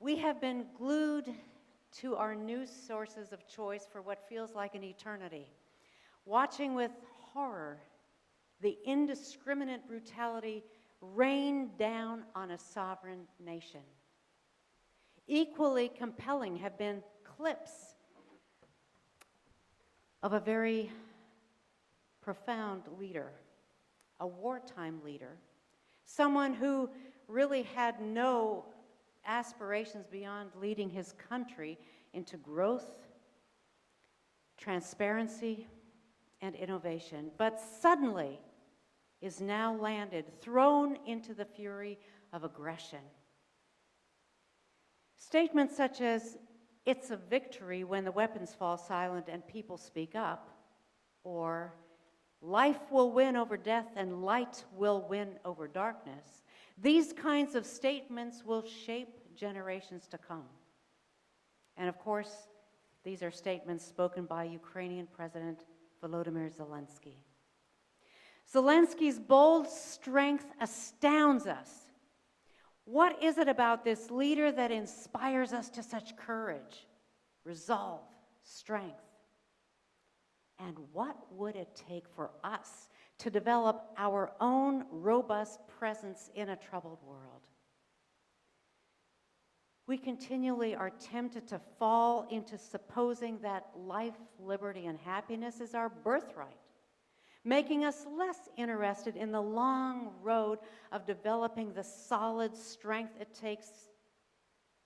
We have been glued to our news sources of choice for what feels like an eternity, watching with horror the indiscriminate brutality rain down on a sovereign nation. Equally compelling have been clips of a very profound leader, a wartime leader, someone who really had no aspirations beyond leading his country into growth, transparency, and innovation, but suddenly is now landed, thrown into the fury of aggression. Statements such as, "It's a victory when the weapons fall silent and people speak up," or "Life will win over death and light will win over darkness," these kinds of statements will shape generations to come. And of course, these are statements spoken by Ukrainian President Volodymyr Zelensky. Zelensky's bold strength astounds us. What is it about this leader that inspires us to such courage, resolve, strength? And what would it take for us to develop our own robust presence in a troubled world? We continually are tempted to fall into supposing that life, liberty, and happiness is our birthright, making us less interested in the long road of developing the solid strength it takes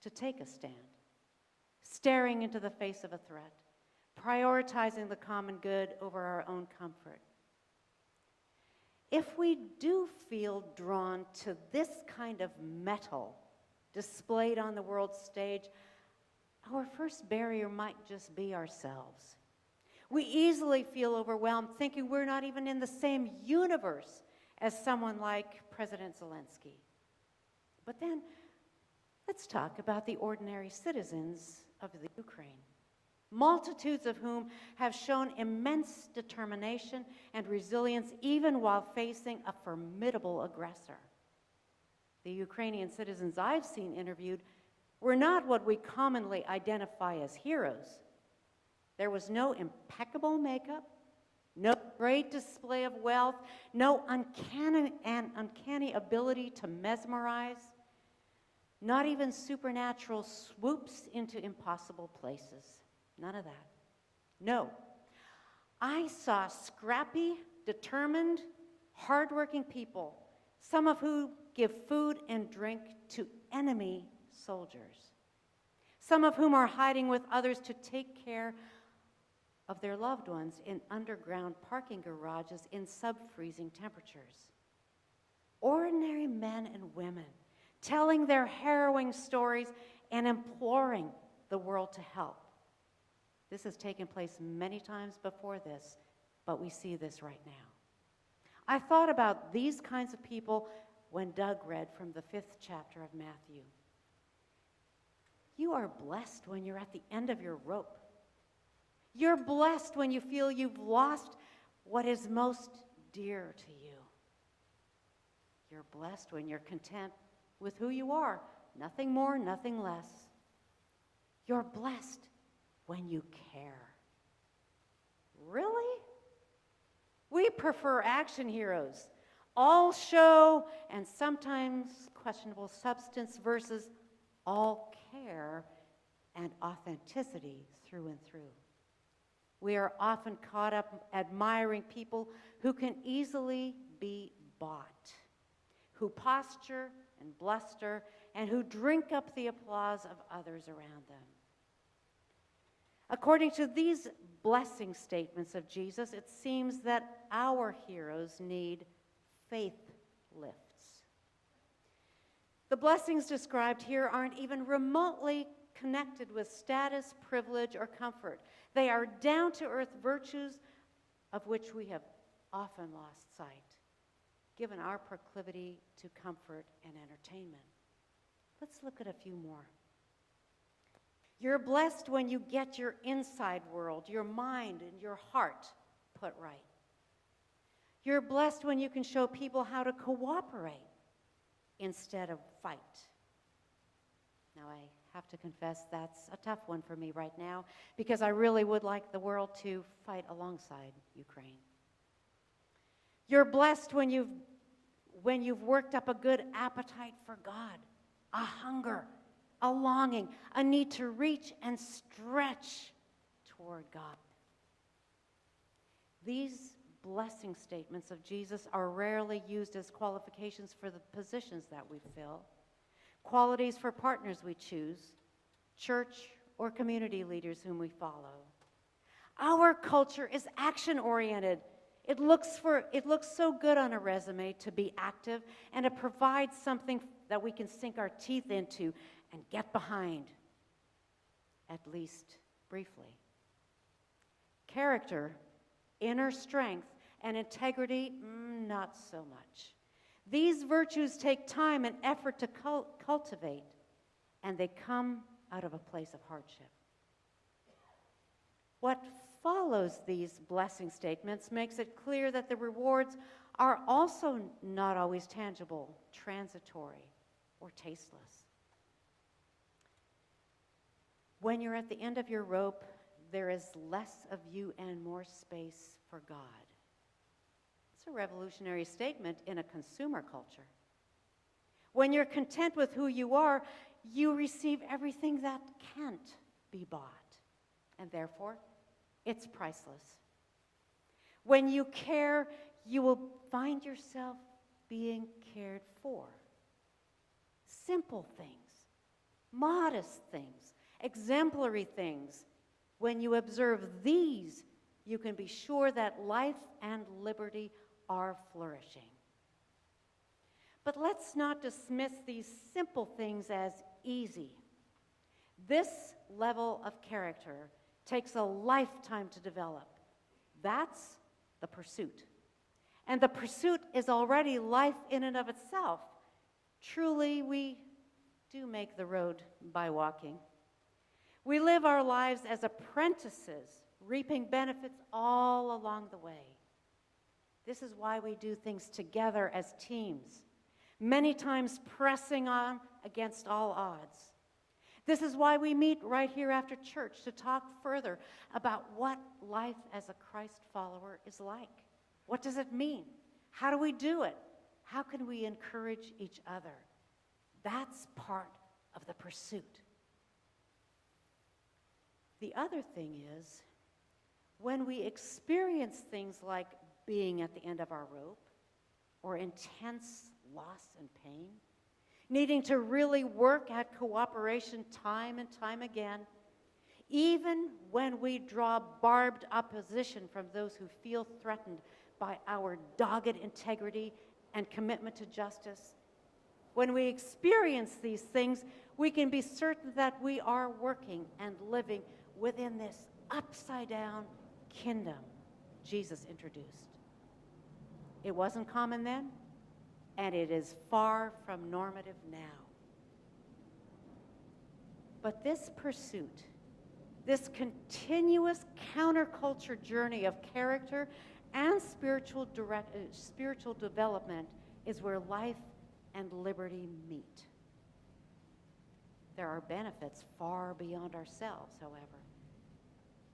to take a stand, staring into the face of a threat, prioritizing the common good over our own comfort. If we do feel drawn to this kind of mettle displayed on the world stage, our first barrier might just be ourselves. We easily feel overwhelmed, thinking we're not even in the same universe as someone like President Zelensky. But then, let's talk about the ordinary citizens of the Ukraine, multitudes of whom have shown immense determination and resilience even while facing a formidable aggressor. The Ukrainian citizens I've seen interviewed were not what we commonly identify as heroes. There was no impeccable makeup, no great display of wealth, no uncanny ability to mesmerize, not even supernatural swoops into impossible places. None of that. No. I saw scrappy, determined, hardworking people, some of whom give food and drink to enemy soldiers, some of whom are hiding with others to take care of their loved ones in underground parking garages in sub-freezing temperatures. Ordinary men and women telling their harrowing stories and imploring the world to help. This has taken place many times before this, but we see this right now. I thought about these kinds of people when Doug read from the 5th chapter of Matthew. You are blessed when you're at the end of your rope. You're blessed when you feel you've lost what is most dear to you. You're blessed when you're content with who you are, nothing more, nothing less. You're blessed when you care. Really? We prefer action heroes, all show and sometimes questionable substance versus all care and authenticity through and through. We are often caught up admiring people who can easily be bought, who posture and bluster, and who drink up the applause of others around them. According to these blessing statements of Jesus, it seems that our heroes need faith lifts. The blessings described here aren't even remotely connected with status, privilege, or comfort. They are down-to-earth virtues of which we have often lost sight, given our proclivity to comfort and entertainment. Let's look at a few more. You're blessed when you get your inside world, your mind and your heart put right. You're blessed when you can show people how to cooperate instead of fight. Now, I have to confess that's a tough one for me right now because I really would like the world to fight alongside Ukraine. You're blessed when you've worked up a good appetite for God, a hunger, a longing, a need to reach and stretch toward God. These blessing statements of Jesus are rarely used as qualifications for the positions that we fill, qualities for partners we choose, church or community leaders whom we follow. Our culture is action-oriented. It looks so good on a resume to be active and to provide something that we can sink our teeth into and get behind, at least briefly. Character, inner strength, and integrity, not so much. These virtues take time and effort to cultivate, and they come out of a place of hardship. What follows these blessing statements makes it clear that the rewards are also not always tangible, transitory, or tasteless. When you're at the end of your rope, there is less of you and more space for God. It's a revolutionary statement in a consumer culture. When you're content with who you are, you receive everything that can't be bought, and therefore, it's priceless. When you care, you will find yourself being cared for. Simple things, modest things, exemplary things. When you observe these, you can be sure that life and liberty are flourishing. But let's not dismiss these simple things as easy. This level of character takes a lifetime to develop. That's the pursuit. And the pursuit is already life in and of itself. Truly, we do make the road by walking. We live our lives as apprentices, reaping benefits all along the way. This is why we do things together as teams, many times pressing on against all odds. This is why we meet right here after church to talk further about what life as a Christ follower is like. What does it mean? How do we do it? How can we encourage each other? That's part of the pursuit. The other thing is, when we experience things like being at the end of our rope, or intense loss and pain, needing to really work at cooperation time and time again, even when we draw barbed opposition from those who feel threatened by our dogged integrity and commitment to justice, when we experience these things, we can be certain that we are working and living within this upside-down kingdom Jesus introduced. It wasn't common then, and it is far from normative now. But this pursuit, this continuous counterculture journey of character and spiritual development is where life and liberty meet. There are benefits far beyond ourselves, however.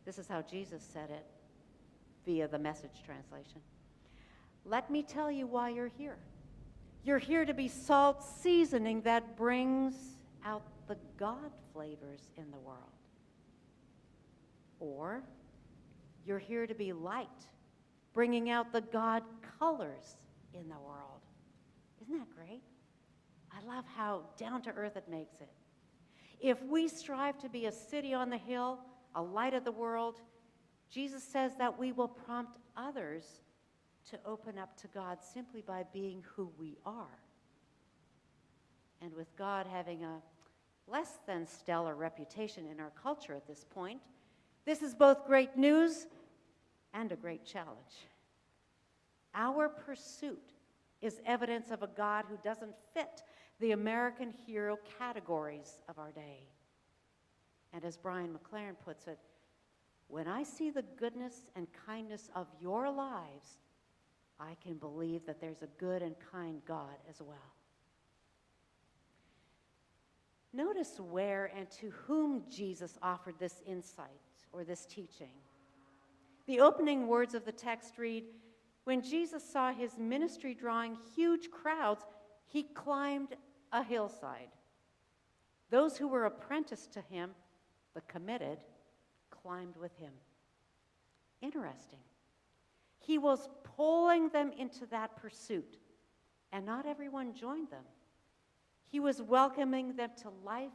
This is how Jesus said it via the Message translation. Let me tell you why you're here. You're here to be salt seasoning that brings out the God flavors in the world. Or you're here to be light, bringing out the God colors in the world. Isn't that great? I love how down to earth it makes it. If we strive to be a city on the hill, a light of the world, Jesus says that we will prompt others to open up to God simply by being who we are. And with God having a less than stellar reputation in our culture at this point, this is both great news and a great challenge. Our pursuit is evidence of a God who doesn't fit the American hero categories of our day. And as Brian McLaren puts it, when I see the goodness and kindness of your lives, I can believe that there's a good and kind God as well. Notice where and to whom Jesus offered this insight or this teaching. The opening words of the text read, "When Jesus saw his ministry drawing huge crowds, he climbed a hillside. Those who were apprenticed to him, the committed, climbed with him." Interesting. He was pulling them into that pursuit, and not everyone joined them. He was welcoming them to life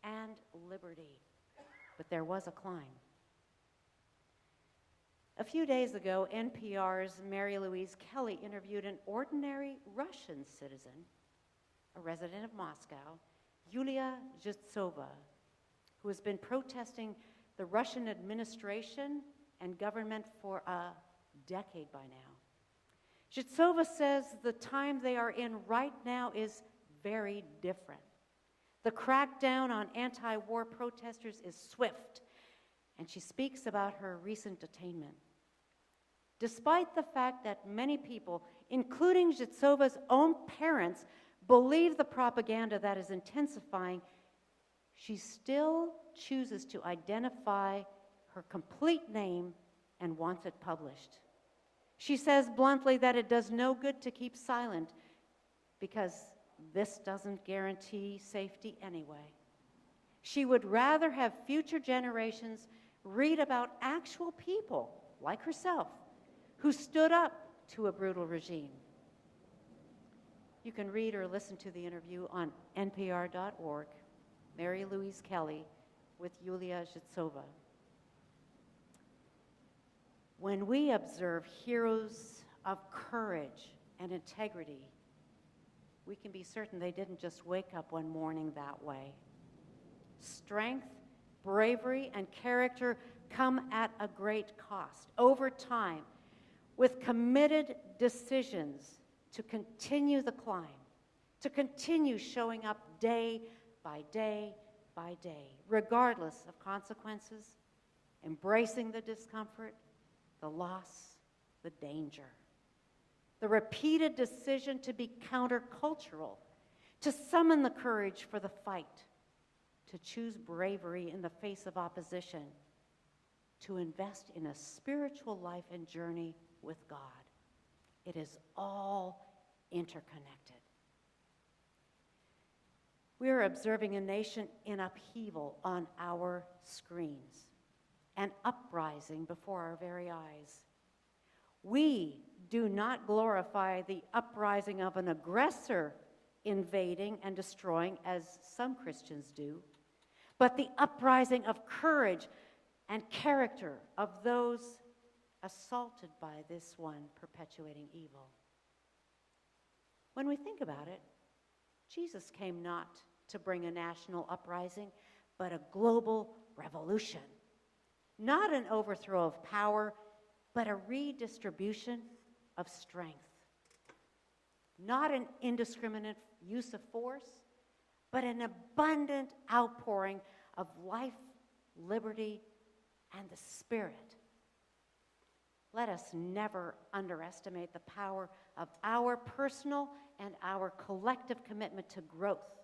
and liberty, but there was a climb. A few days ago, NPR's Mary Louise Kelly interviewed an ordinary Russian citizen, a resident of Moscow, Yulia Zhitsova, who has been protesting the Russian administration and government for a decade by now. Zhitsova says the time they are in right now is very different. The crackdown on anti-war protesters is swift, and she speaks about her recent detainment. Despite the fact that many people, including Zhitsova's own parents, believe the propaganda that is intensifying, she still chooses to identify her complete name and wants it published. She says bluntly that it does no good to keep silent because this doesn't guarantee safety anyway. She would rather have future generations read about actual people like herself who stood up to a brutal regime. You can read or listen to the interview on npr.org, Mary Louise Kelly with Yulia Zhitsova. When we observe heroes of courage and integrity, we can be certain they didn't just wake up one morning that way. Strength, bravery, and character come at a great cost over time, with committed decisions to continue the climb, to continue showing up day by day by day, regardless of consequences, embracing the discomfort, the loss, the danger. The repeated decision to be countercultural, to summon the courage for the fight, to choose bravery in the face of opposition, to invest in a spiritual life and journey with God. It is all interconnected. We are observing a nation in upheaval on our screens, an uprising before our very eyes. We do not glorify the uprising of an aggressor invading and destroying, as some Christians do, but the uprising of courage and character of those assaulted by this one perpetuating evil. When we think about it, Jesus came not to bring a national uprising, but a global revolution. Not an overthrow of power, but a redistribution of strength. Not an indiscriminate use of force, but an abundant outpouring of life, liberty, and the Spirit. Let us never underestimate the power of our personal and our collective commitment to growth,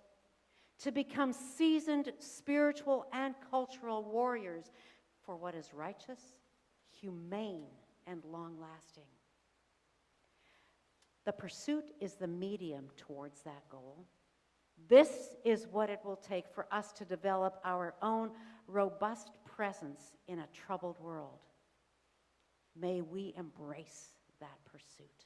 to become seasoned spiritual and cultural warriors for what is righteous, humane, and long-lasting. The pursuit is the medium towards that goal. This is what it will take for us to develop our own robust presence in a troubled world. May we embrace that pursuit.